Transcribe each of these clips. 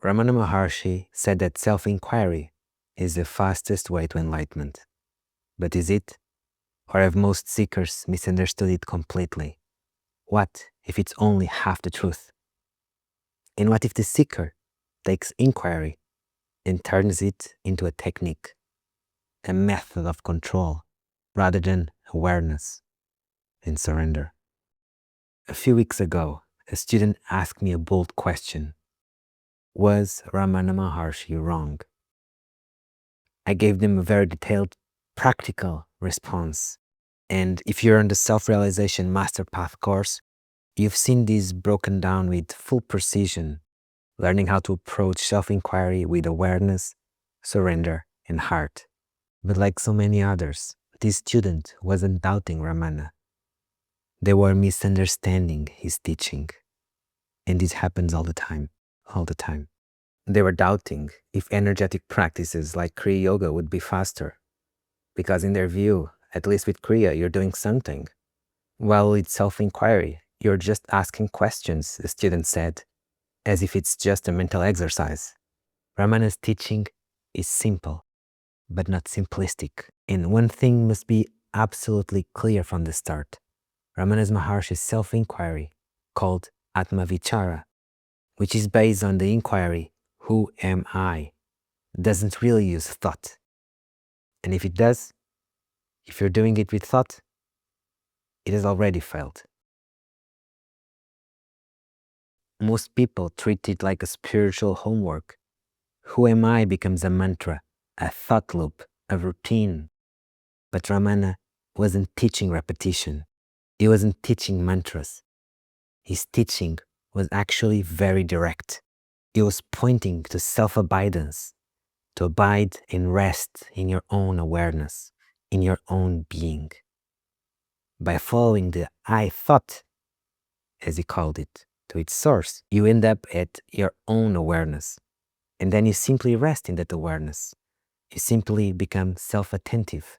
Ramana Maharshi said that self-enquiry is the fastest way to enlightenment. But is it? Or have most seekers misunderstood it completely? What if it's only half the truth? And what if the seeker takes inquiry and turns it into a technique, a method of control, rather than awareness and surrender? A few weeks ago, a student asked me a bold question. Was Ramana Maharshi wrong? I gave them a very detailed, practical response. And if you're on the Self-Realization Master Path course, you've seen these broken down with full precision, learning how to approach self-inquiry with awareness, surrender, and heart. But like so many others, this student wasn't doubting Ramana. They were misunderstanding his teaching. And this happens all the time. They were doubting if energetic practices like Kriya Yoga would be faster, because in their view, at least with Kriya, you're doing something. While with self-inquiry, you're just asking questions, the student said, as if it's just a mental exercise. Ramana's teaching is simple, but not simplistic. And one thing must be absolutely clear from the start. Ramana Maharshi's self-inquiry, called Atma-vichara, which is based on the inquiry, who am I, doesn't really use thought. And if it does, if you're doing it with thought, it has already failed. Most people treat it like a spiritual homework. Who am I becomes a mantra, a thought loop, a routine. But Ramana wasn't teaching repetition. He wasn't teaching mantras. His teaching was actually very direct. He was pointing to self-abidance, to abide and rest in your own awareness, in your own being. By following the I thought, as he called it, to its source, you end up at your own awareness. And then you simply rest in that awareness. You simply become self-attentive.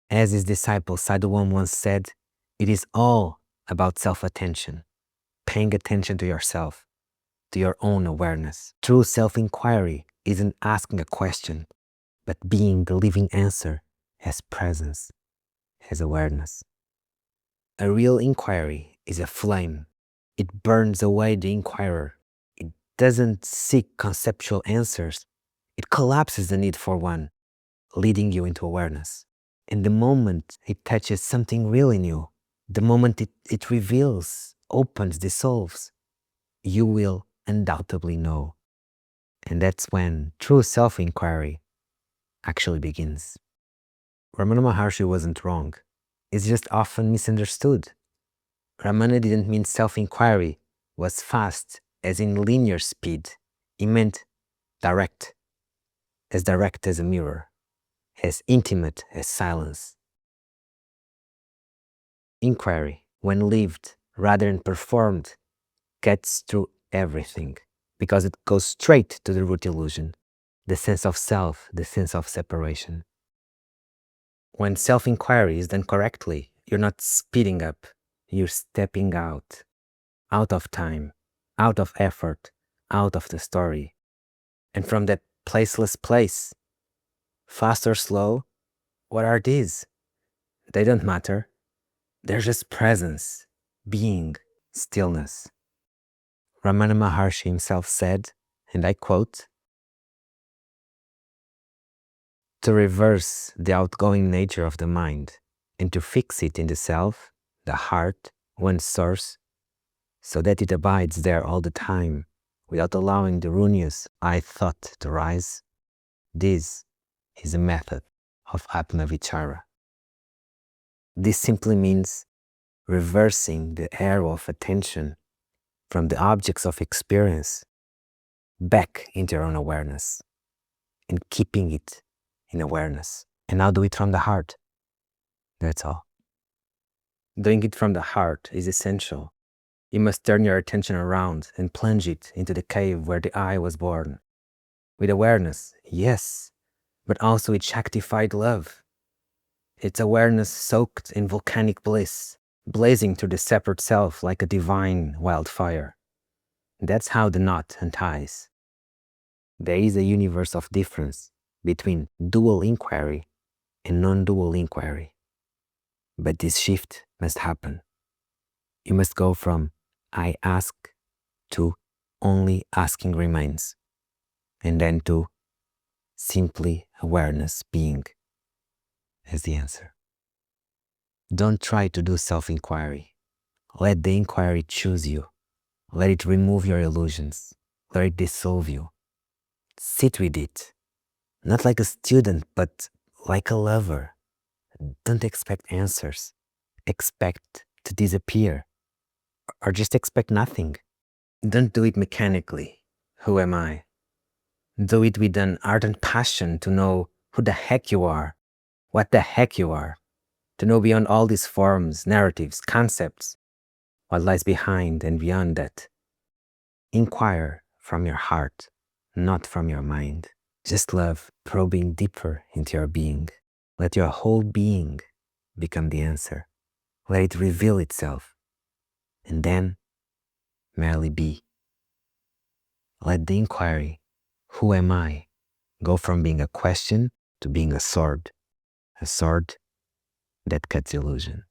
As his disciple Sadhu once said, it is all about self-attention, paying attention to yourself, to your own awareness. True self-inquiry isn't asking a question, but being the living answer as presence, as awareness. A real inquiry is a flame. It burns away the inquirer. It doesn't seek conceptual answers. It collapses the need for one, leading you into awareness. And the moment it touches something really new, the moment it reveals, opens, dissolves, you will undoubtedly know. And that's when true self-inquiry actually begins. Ramana Maharshi wasn't wrong. It's just often misunderstood. Ramana didn't mean self-inquiry was fast, as in linear speed. He meant direct as a mirror, as intimate as silence. Inquiry, when lived rather than performed, gets through everything, because it goes straight to the root illusion, the sense of self, the sense of separation. When self-inquiry is done correctly, you're not speeding up, you're stepping out of time, out of effort, out of the story. And from that placeless place, fast or slow, what are these? They don't matter. They're just presence, being, stillness. Ramana Maharshi himself said, and I quote, "To reverse the outgoing nature of the mind and to fix it in the self, the heart, one's source, so that it abides there all the time without allowing the ruinous I thought to rise, this is a method of Atma-vichara." This simply means reversing the arrow of attention from the objects of experience back into your own awareness and keeping it in awareness. And now do it from the heart. That's all. Doing it from the heart is essential. You must turn your attention around and plunge it into the cave where the I was born. With awareness, yes, but also with Shaktified love. It's awareness soaked in volcanic bliss, blazing through the separate self like a divine wildfire. That's how the knot unties. There is a universe of difference between dual inquiry and non-dual inquiry. But this shift must happen. You must go from I ask to only asking remains, and then to simply awareness being as the answer. Don't try to do self-inquiry. Let the inquiry choose you. Let it remove your illusions. Let it dissolve you. Sit with it, not like a student, but like a lover. Don't expect answers. Expect to disappear, or just expect nothing. Don't do it mechanically. Who am I? Do it with an ardent passion to know who the heck you are, what the heck you are, to know beyond all these forms, narratives, concepts, what lies behind and beyond that. Inquire from your heart, not from your mind. Just love probing deeper into your being. Let your whole being become the answer. Let it reveal itself, and then merely be. Let the inquiry, who am I, go from being a question to being a sword that cuts illusion.